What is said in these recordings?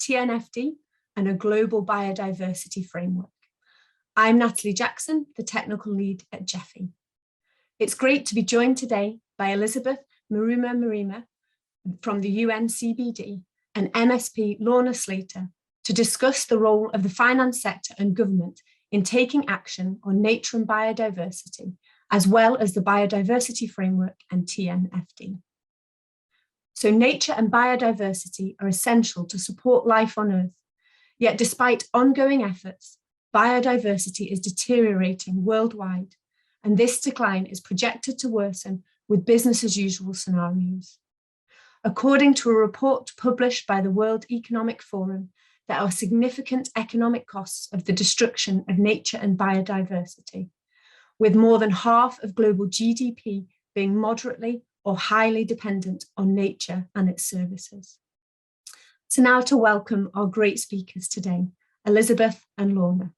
TNFD and a Global Biodiversity Framework. I'm Natalie Jackson, the Technical Lead at GEFI. It's great to be joined today by Elizabeth Mrema from the UN CPD and MSP Lorna Slater to discuss the role of the finance sector and government in taking action on nature and biodiversity, as well as the Biodiversity Framework and TNFD. So nature and biodiversity are essential to support life on Earth. Yet despite ongoing efforts, biodiversity is deteriorating worldwide, and this decline is projected to worsen with business as usual scenarios. According to a report published by the World Economic Forum, there are significant economic costs of the destruction of nature and biodiversity, with more than half of global GDP being moderately or highly dependent on nature and its services. So now to welcome our great speakers today, Elizabeth and Lorna.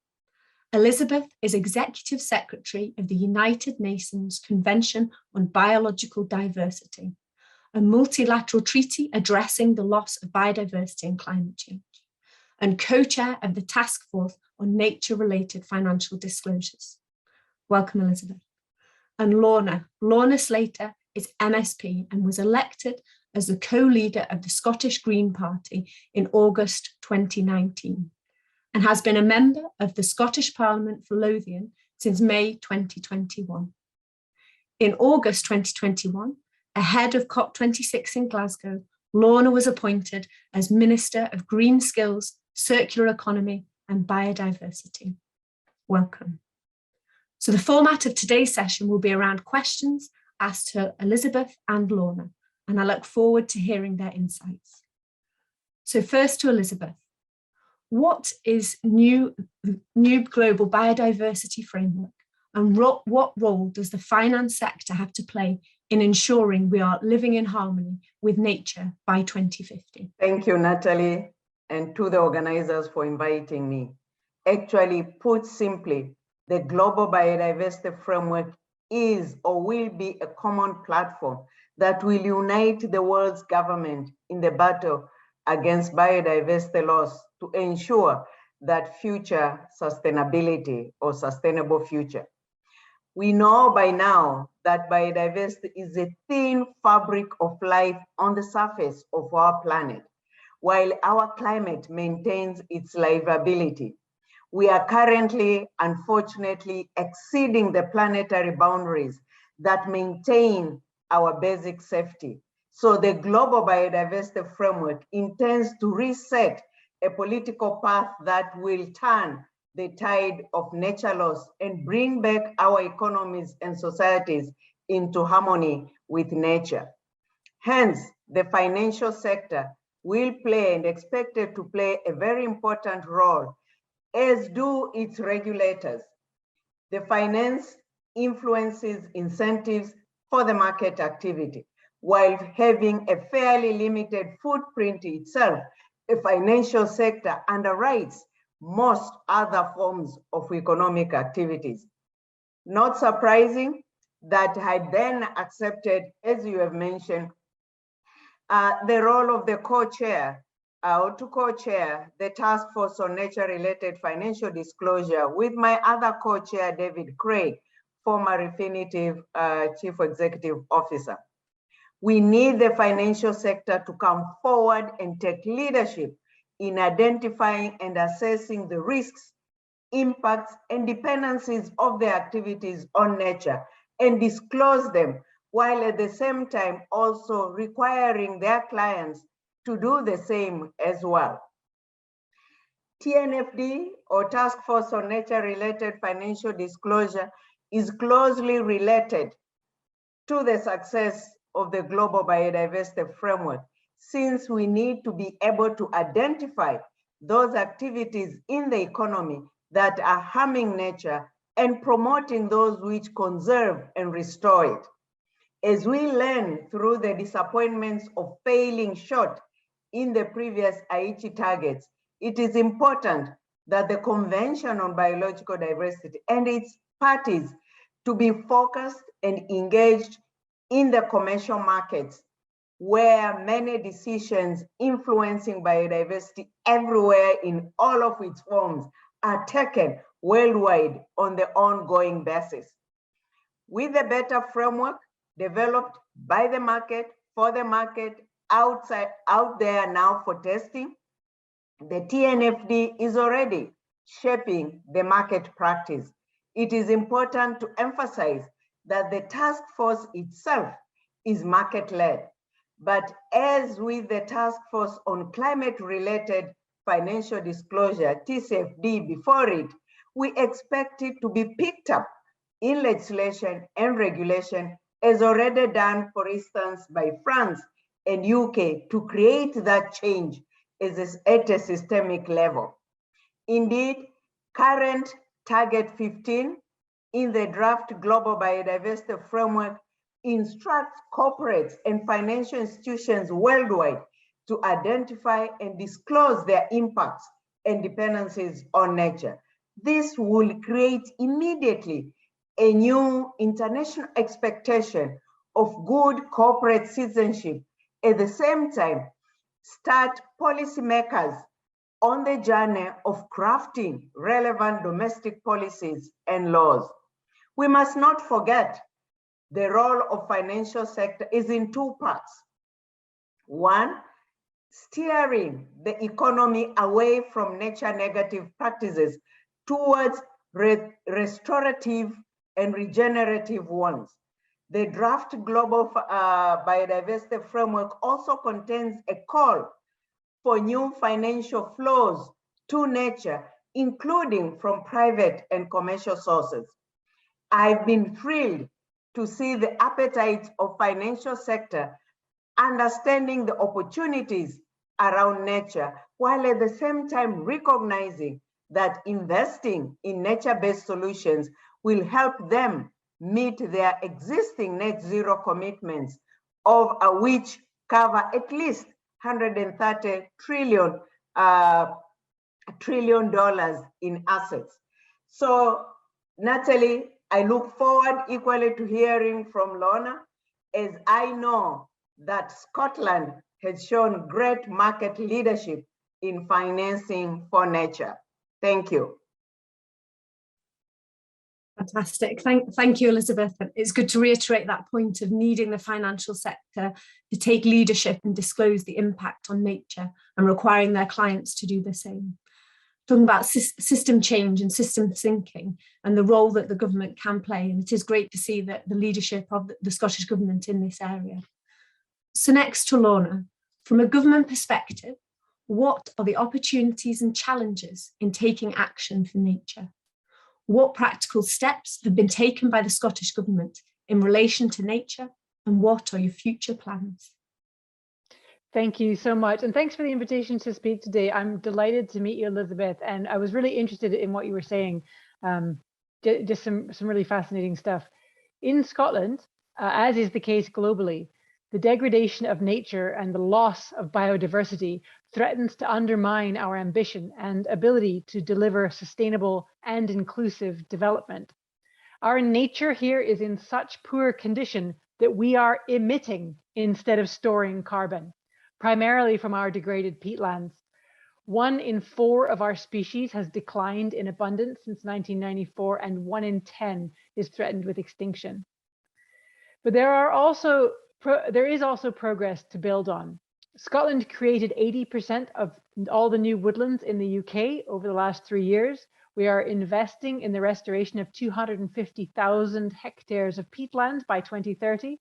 Elizabeth is Executive Secretary of the United Nations Convention on Biological Diversity, a multilateral treaty addressing the loss of biodiversity and climate change, and co-chair of the Taskforce on Nature-Related Financial Disclosures. Welcome, Elizabeth. And Lorna Slater is MSP and was elected as the co-leader of the Scottish Green Party in August 2019, and has been a member of the Scottish Parliament for Lothian since May 2021. In August 2021, ahead of COP26 in Glasgow, Lorna was appointed as Minister of Green Skills, Circular Economy and Biodiversity. Welcome. So the format of today's session will be around questions asked to Elizabeth and Lorna, and I look forward to hearing their insights. So first to Elizabeth. What is new Global Biodiversity Framework, and what role does the finance sector have to play in ensuring we are living in harmony with nature by 2050? Thank you, Natalie, and to the organizers for inviting me. Actually, put simply, the Global Biodiversity Framework is or will be a common platform that will unite the world's government in the battle against biodiversity loss to ensure that future sustainability or sustainable future. We know by now that biodiversity is a thin fabric of life on the surface of our planet, while our climate maintains its livability. We are currently, unfortunately, exceeding the planetary boundaries that maintain our basic safety. So the Global Biodiversity Framework intends to reset a political path that will turn the tide of nature loss and bring back our economies and societies into harmony with nature. Hence, the financial sector will play and expected to play a very important role, as do its regulators. The finance influences incentives for the market activity, while having a fairly limited footprint itself. The financial sector underwrites most other forms of economic activities. Not surprising that I then accepted, as you have mentioned, the role of the co-chair or to co-chair the Task Force on Nature-Related Financial Disclosure with my other co-chair, David Craig, former Refinitiv Chief Executive Officer. We need the financial sector to come forward and take leadership in identifying and assessing the risks, impacts, and dependencies of their activities on nature and disclose them, while at the same time also requiring their clients to do the same as well. TNFD, or Task Force on Nature-Related Financial Disclosure, is closely related to the success of the Global Biodiversity Framework, since we need to be able to identify those activities in the economy that are harming nature and promoting those which conserve and restore it. As we learn through the disappointments of failing short in the previous Aichi targets, it is important that the Convention on Biological Diversity and its parties to be focused and engaged in the commercial markets where many decisions influencing biodiversity everywhere in all of its forms are taken worldwide on the ongoing basis. With a better framework developed by the market, for the market, out there now for testing, the TNFD is already shaping the market practice. It is important to emphasize that the task force itself is market-led. But as with the Task Force on Climate-Related Financial Disclosure, TCFD, before it, we expect it to be picked up in legislation and regulation, as already done, for instance, by France and UK, to create that change at a systemic level. Indeed, current Target 15 in the draft Global Biodiversity Framework instructs corporates and financial institutions worldwide to identify and disclose their impacts and dependencies on nature. This will create immediately a new international expectation of good corporate citizenship. At the same time, start policymakers on the journey of crafting relevant domestic policies and laws. We must not forget the role of financial sector is in two parts. One, steering the economy away from nature negative practices towards restorative and regenerative ones. The draft Global Biodiversity Framework also contains a call for new financial flows to nature, including from private and commercial sources. I've been thrilled to see the appetite of financial sector understanding the opportunities around nature, while at the same time recognizing that investing in nature-based solutions will help them meet their existing net zero commitments, of which cover at least $130 trillion in assets. So, Natalie, I look forward equally to hearing from Lorna, as I know that Scotland has shown great market leadership in financing for nature. Thank you. Fantastic. Thank you, Elizabeth. It's good to reiterate that point of needing the financial sector to take leadership and disclose the impact on nature, and requiring their clients to do the same. Talking about system change and system thinking and the role that the government can play. And it is great to see that the leadership of the Scottish Government in this area. So next to Lorna, from a government perspective, what are the opportunities and challenges in taking action for nature? What practical steps have been taken by the Scottish Government in relation to nature, and what are your future plans? Thank you so much. And thanks for the invitation to speak today. I'm delighted to meet you, Elizabeth. And I was really interested in what you were saying. Just some really fascinating stuff. In Scotland, as is the case globally, the degradation of nature and the loss of biodiversity threatens to undermine our ambition and ability to deliver sustainable and inclusive development. Our nature here is in such poor condition that we are emitting instead of storing carbon, primarily from our degraded peatlands. 1 in 4 of our species has declined in abundance since 1994, and 1 in 10 is threatened with extinction. But there is also progress to build on. Scotland created 80% of all the new woodlands in the UK over the last 3 years. We are investing in the restoration of 250,000 hectares of peatland by 2030.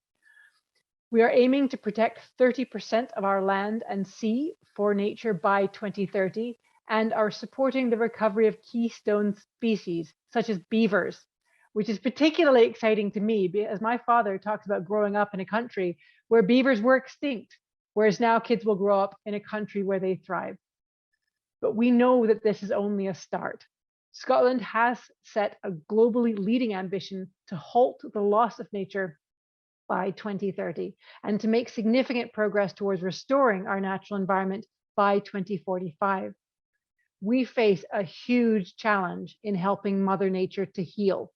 We are aiming to protect 30% of our land and sea for nature by 2030, and are supporting the recovery of keystone species such as beavers, which is particularly exciting to me, as my father talks about growing up in a country where beavers were extinct, whereas now kids will grow up in a country where they thrive. But we know that this is only a start. Scotland has set a globally leading ambition to halt the loss of nature by 2030, and to make significant progress towards restoring our natural environment by 2045. We face a huge challenge in helping Mother Nature to heal.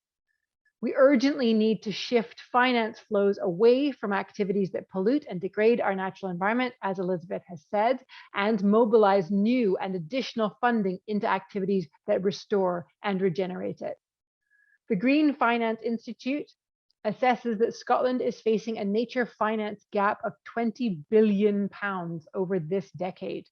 We urgently need to shift finance flows away from activities that pollute and degrade our natural environment, as Elizabeth has said, and mobilize new and additional funding into activities that restore and regenerate it. The Green Finance Institute assesses that Scotland is facing a nature finance gap of £20 billion over this decade.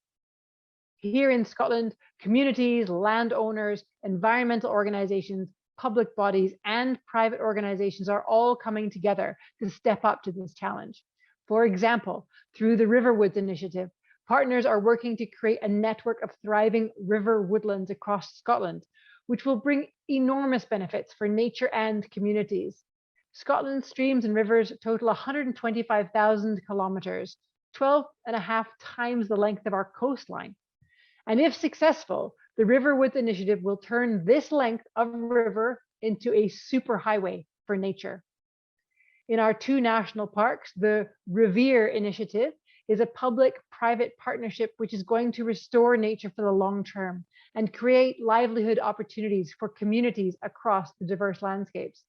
Here in Scotland, communities, landowners, environmental organizations, public bodies, and private organizations are all coming together to step up to this challenge. For example, through the Riverwoods Initiative, partners are working to create a network of thriving river woodlands across Scotland, which will bring enormous benefits for nature and communities. Scotland's streams and rivers total 125,000 kilometers, 12.5 times the length of our coastline. And if successful, the Riverwoods Initiative will turn this length of river into a superhighway for nature. In our 2 national parks, the Revere Initiative is a public-private partnership which is going to restore nature for the long term and create livelihood opportunities for communities across the diverse landscapes.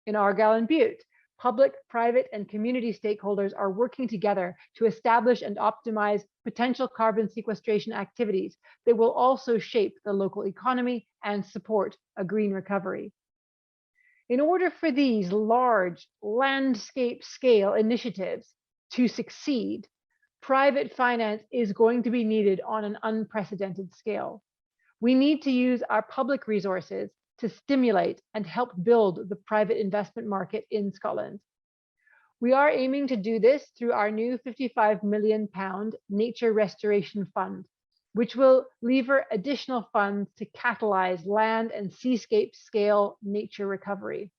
In Argyll and Bute, public, private, and community stakeholders are working together to establish and optimize potential carbon sequestration activities that will also shape the local economy and support a green recovery. In order for these large landscape scale initiatives to succeed, private finance is going to be needed on an unprecedented scale. We need to use our public resources to stimulate and help build the private investment market in Scotland. We are aiming to do this through our new £55 million Nature Restoration Fund, which will lever additional funds to catalyze land and seascape scale nature recovery.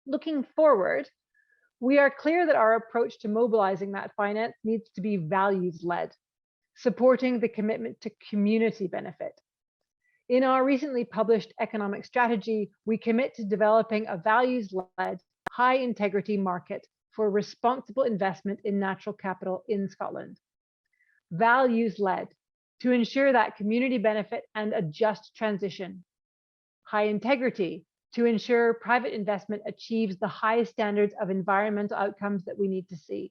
Looking forward, we are clear that our approach to mobilizing that finance needs to be values-led, supporting the commitment to community benefit. In our recently published economic strategy, we commit to developing a values-led, high-integrity market for responsible investment in natural capital in Scotland. Values-led, to ensure that community benefit and a just transition. High integrity, to ensure private investment achieves the highest standards of environmental outcomes that we need to see.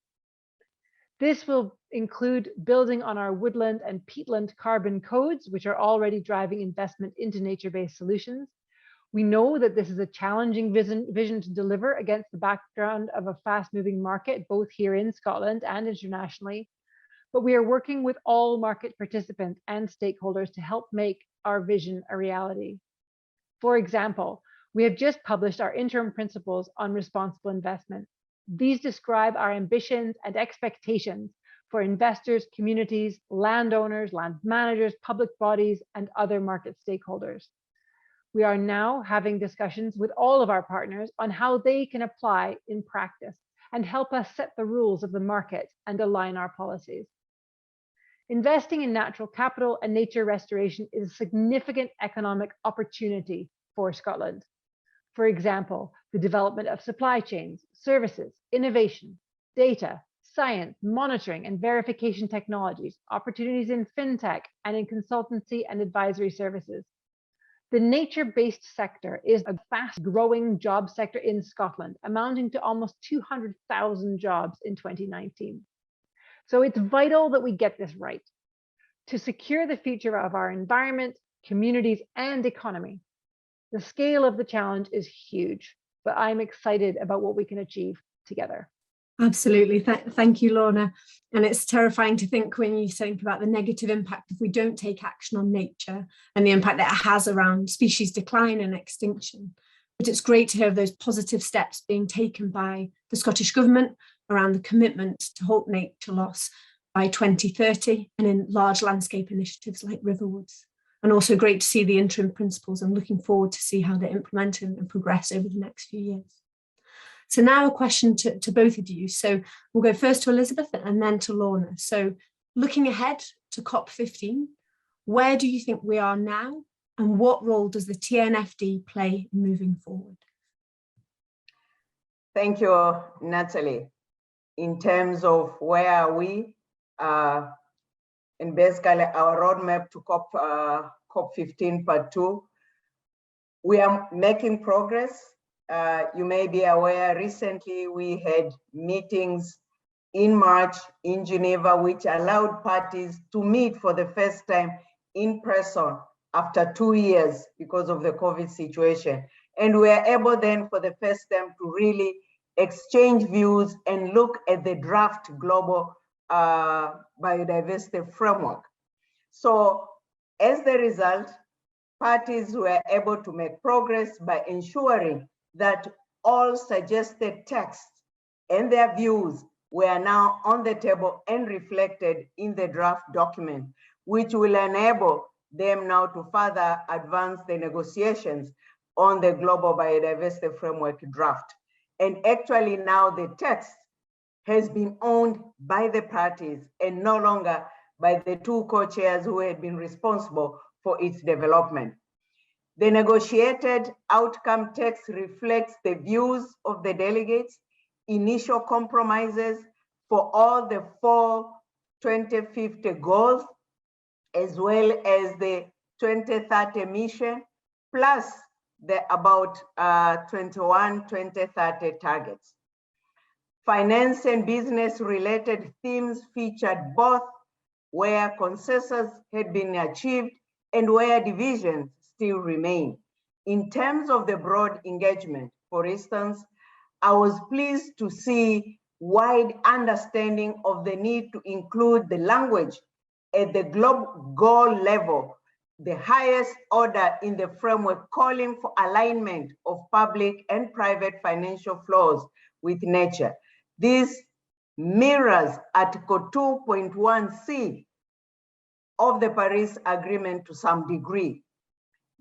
This will include building on our woodland and peatland carbon codes, which are already driving investment into nature-based solutions. We know that this is a challenging vision to deliver against the background of a fast-moving market, both here in Scotland and internationally. But we are working with all market participants and stakeholders to help make our vision a reality. For example, we have just published our interim principles on responsible investment. These describe our ambitions and expectations for investors, communities, landowners, land managers, public bodies, and other market stakeholders. We are now having discussions with all of our partners on how they can apply in practice and help us set the rules of the market and align our policies. Investing in natural capital and nature restoration is a significant economic opportunity for Scotland. For example, the development of supply chains, services, innovation, data, science, monitoring and verification technologies, opportunities in fintech and in consultancy and advisory services. The nature-based sector is a fast-growing job sector in Scotland, amounting to almost 200,000 jobs in 2019. So it's vital that we get this right to secure the future of our environment, communities, and economy. The scale of the challenge is huge, but I'm excited about what we can achieve together. Absolutely. Thank you, Lorna. And it's terrifying to think when you think about the negative impact if we don't take action on nature and the impact that it has around species decline and extinction. But it's great to hear those positive steps being taken by the Scottish Government around the commitment to halt nature loss by 2030 and in large landscape initiatives like Riverwoods. And also great to see the interim principles and looking forward to see how they're implemented and progress over the next few years. So now a question to both of you. So we'll go first to Elizabeth and then to Lorna. So looking ahead to COP15, where do you think we are now and what role does the TNFD play moving forward? Thank you, Natalie. In terms of where are we, and basically our roadmap to COP15 Part 2, we are making progress. you may be aware, recently we had meetings in March in Geneva, which allowed parties to meet for the first time in person after 2 years because of the COVID situation. And we are able then for the first time to really exchange views and look at the draft Global Biodiversity Framework. So as the result, parties were able to make progress by ensuring that all suggested texts and their views were now on the table and reflected in the draft document, which will enable them now to further advance the negotiations on the Global Biodiversity Framework draft. And actually now the text has been owned by the parties and no longer by the two co-chairs who had been responsible for its development. The negotiated outcome text reflects the views of the delegates, initial compromises for all the 4 2050 goals, as well as the 2030 mission, plus the about 21 2030 targets. Finance and business related themes featured both where consensus had been achieved and where divisions still remain. In terms of the broad engagement, for instance, I was pleased to see wide understanding of the need to include the language at the global goal level, the highest order in the framework, calling for alignment of public and private financial flows with nature. This mirrors Article 2.1c of the Paris Agreement to some degree.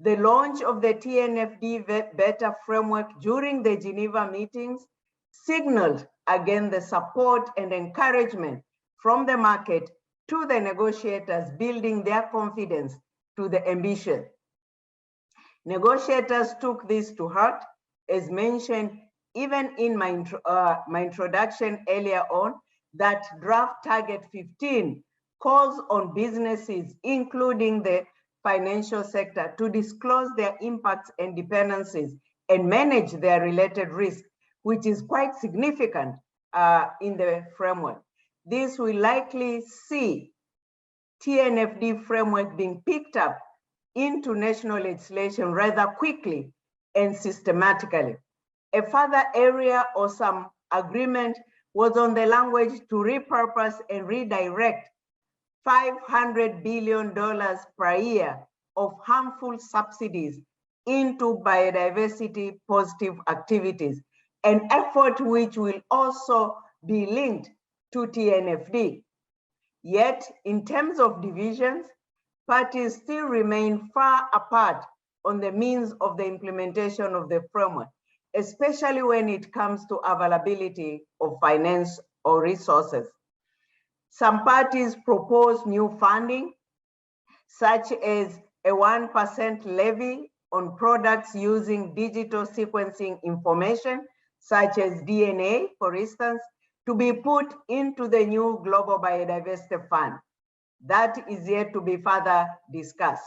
The launch of the TNFD beta framework during the Geneva meetings signaled again the support and encouragement from the market to the negotiators, building their confidence to the ambition. Negotiators took this to heart, as mentioned even in my introduction earlier on, that draft target 15 calls on businesses, including the financial sector, to disclose their impacts and dependencies and manage their related risks, which is quite significant in the framework. This will likely see TNFD framework being picked up into national legislation rather quickly and systematically. A further area or some agreement was on the language to repurpose and redirect $500 billion per year of harmful subsidies into biodiversity positive activities, an effort which will also be linked to TNFD. Yet, in terms of divisions, parties still remain far apart on the means of the implementation of the framework, especially when it comes to availability of finance or resources. Some parties propose new funding, such as a 1% levy on products using digital sequencing information, such as DNA, for instance, to be put into the new Global Biodiversity Fund. That is yet to be further discussed.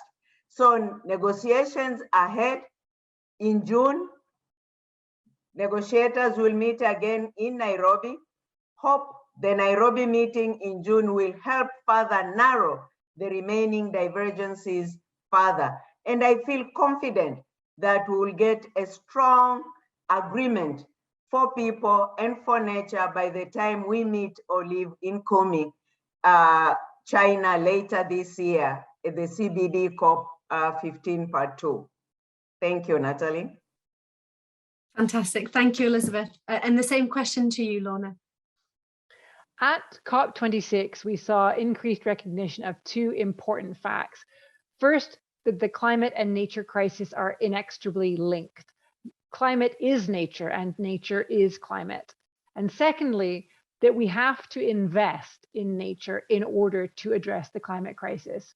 So negotiations ahead. In June, negotiators will meet again in Nairobi. Hope the Nairobi meeting in June will help further narrow the remaining divergences further. And I feel confident that we will get a strong agreement for people and for nature by the time we meet or live in Kumi, China later this year at the CPD COP 15 part 2. Thank you, Natalie. Fantastic. Thank you, Elizabeth. And the same question to you, Lorna. At COP26, we saw increased recognition of two important facts. First, that the climate and nature crisis are inextricably linked. Climate is nature and nature is climate. And secondly, that we have to invest in nature in order to address the climate crisis.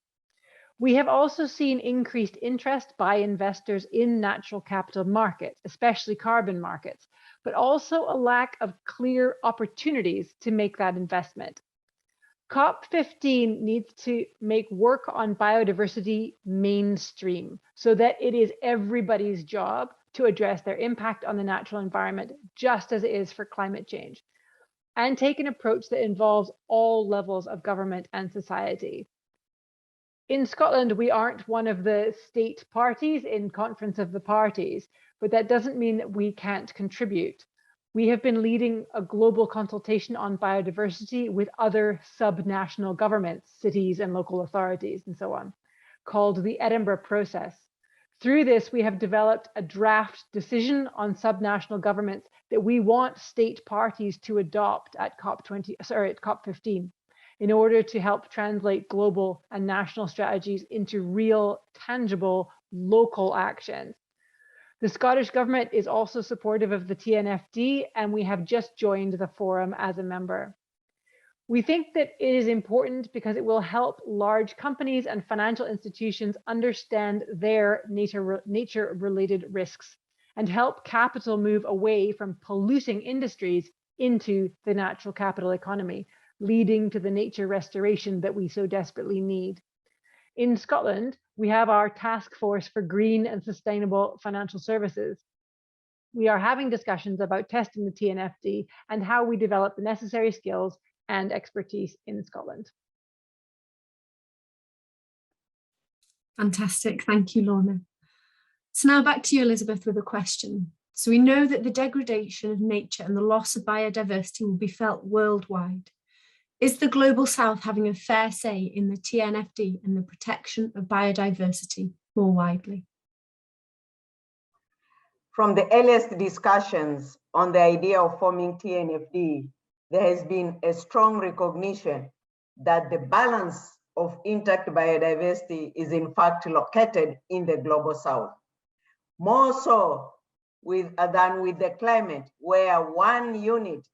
We have also seen increased interest by investors in natural capital markets, especially carbon markets, but also a lack of clear opportunities to make that investment. COP15 needs to make work on biodiversity mainstream so that it is everybody's job to address their impact on the natural environment, just as it is for climate change, and take an approach that involves all levels of government and society. In Scotland, we aren't one of the state parties in Conference of the Parties, but that doesn't mean that we can't contribute. We have been leading a global consultation on biodiversity with other subnational governments, cities and local authorities and so on, called the Edinburgh Process. Through this, we have developed a draft decision on subnational governments that we want state parties to adopt at COP15 in order to help translate global and national strategies into real, tangible, local actions. The Scottish Government is also supportive of the TNFD, and we have just joined the forum as a member. We think that it is important because it will help large companies and financial institutions understand their nature-related risks and help capital move away from polluting industries into the natural capital economy, leading to the nature restoration that we so desperately need. In Scotland, we have our Taskforce for Green and Sustainable Financial Services. We are having discussions about testing the TNFD and how we develop the necessary skills and expertise in Scotland. Fantastic, thank you, Lorna. So now back to you, Elizabeth, with a question. So we know that the degradation of nature and the loss of biodiversity will be felt worldwide. Is the Global South having a fair say in the TNFD and the protection of biodiversity more widely? From the earliest discussions on the idea of forming TNFD, there has been a strong recognition that the balance of intact biodiversity is in fact located in the Global South. More so than with the climate, where 1 unit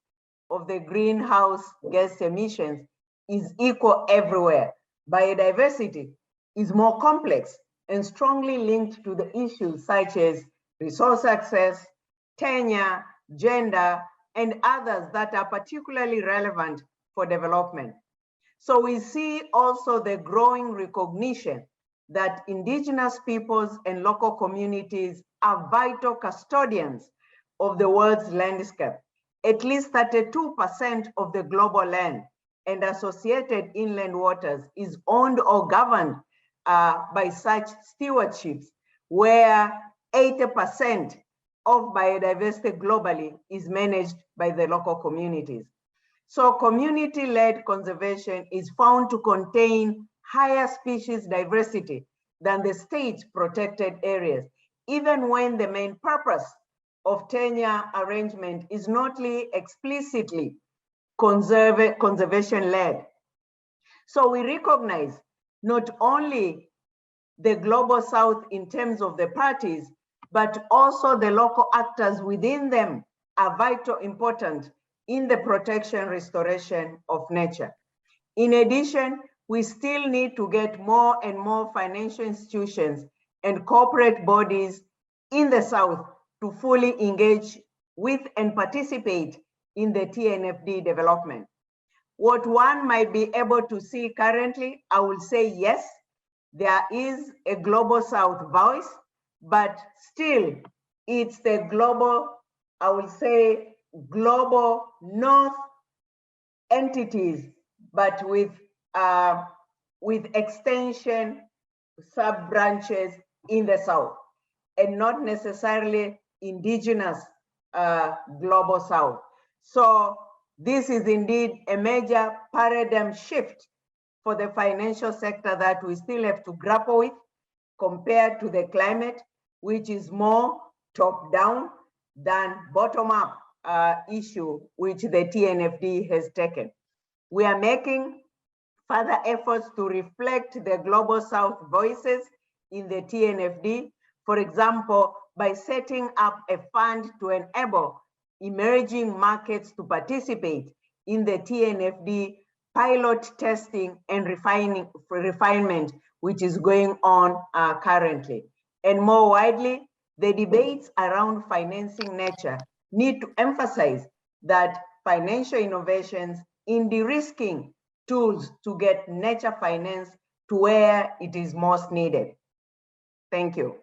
of the greenhouse gas emissions is equal everywhere. Biodiversity is more complex and strongly linked to the issues such as resource access, tenure, gender, and others that are particularly relevant for development. So we see also the growing recognition that Indigenous peoples and local communities are vital custodians of the world's landscape. At least 32% of the global land and associated inland waters is owned or governed by such stewardships, where 80% of biodiversity globally is managed by the local communities. So community-led conservation is found to contain higher species diversity than the state's protected areas, even when the main purpose of tenure arrangement is not explicitly conservation-led. So we recognize not only the Global South in terms of the parties, but also the local actors within them are vital important in the protection, restoration of nature. In addition, we still need to get more and more financial institutions and corporate bodies in the South to fully engage with and participate in the TNFD development. What one might be able to see currently, I will say yes, there is a Global South voice, but still it's the global, I will say, global North entities, but with extension sub-branches in the South, and not necessarily Indigenous Global South. So this is indeed a major paradigm shift for the financial sector that we still have to grapple with compared to the climate, which is more top-down than bottom-up issue, which the TNFD has taken. We are making further efforts to reflect the Global South voices in the TNFD, for example, by setting up a fund to enable emerging markets to participate in the TNFD pilot testing and refinement, which is going on currently. And more widely, the debates around financing nature need to emphasize that financial innovations in de-risking tools to get nature finance to where it is most needed. Thank you.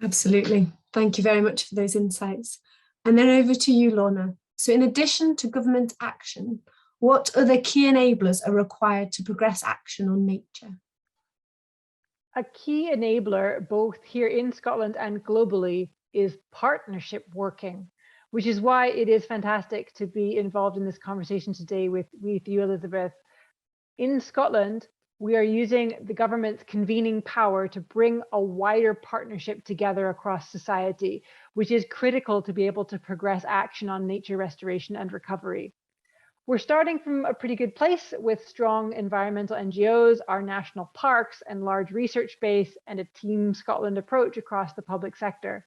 Absolutely. Thank you very much for those insights. And then over to you, Lorna. So in addition to government action, what other key enablers are required to progress action on nature? A key enabler, both here in Scotland and globally, is partnership working, which is why it is fantastic to be involved in this conversation today with you, Elizabeth. In Scotland, we are using the government's convening power to bring a wider partnership together across society, which is critical to be able to progress action on nature restoration and recovery. We're starting from a pretty good place with strong environmental NGOs, our national parks and large research base, and a Team Scotland approach across the public sector.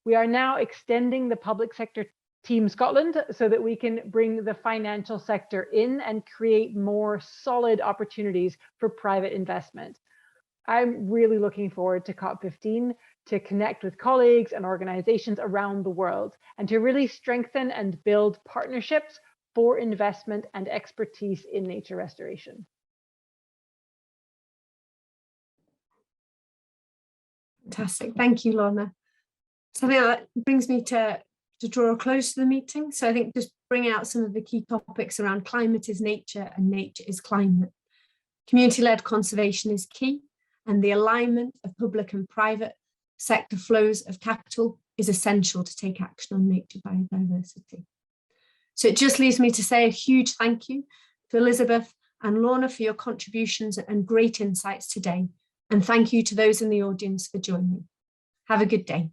We are now extending the public sector Team Scotland so that we can bring the financial sector in and create more solid opportunities for private investment. I'm really looking forward to COP15 to connect with colleagues and organizations around the world and to really strengthen and build partnerships for investment and expertise in nature restoration. Fantastic, thank you, Lorna. So I think that brings me to draw a close to the meeting. So I think just bring out some of the key topics around climate is nature and nature is climate. Community-led conservation is key, and the alignment of public and private sector flows of capital is essential to take action on nature biodiversity. So it just leaves me to say a huge thank you to Elizabeth and Lorna for your contributions and great insights today. And thank you to those in the audience for joining. Have a good day.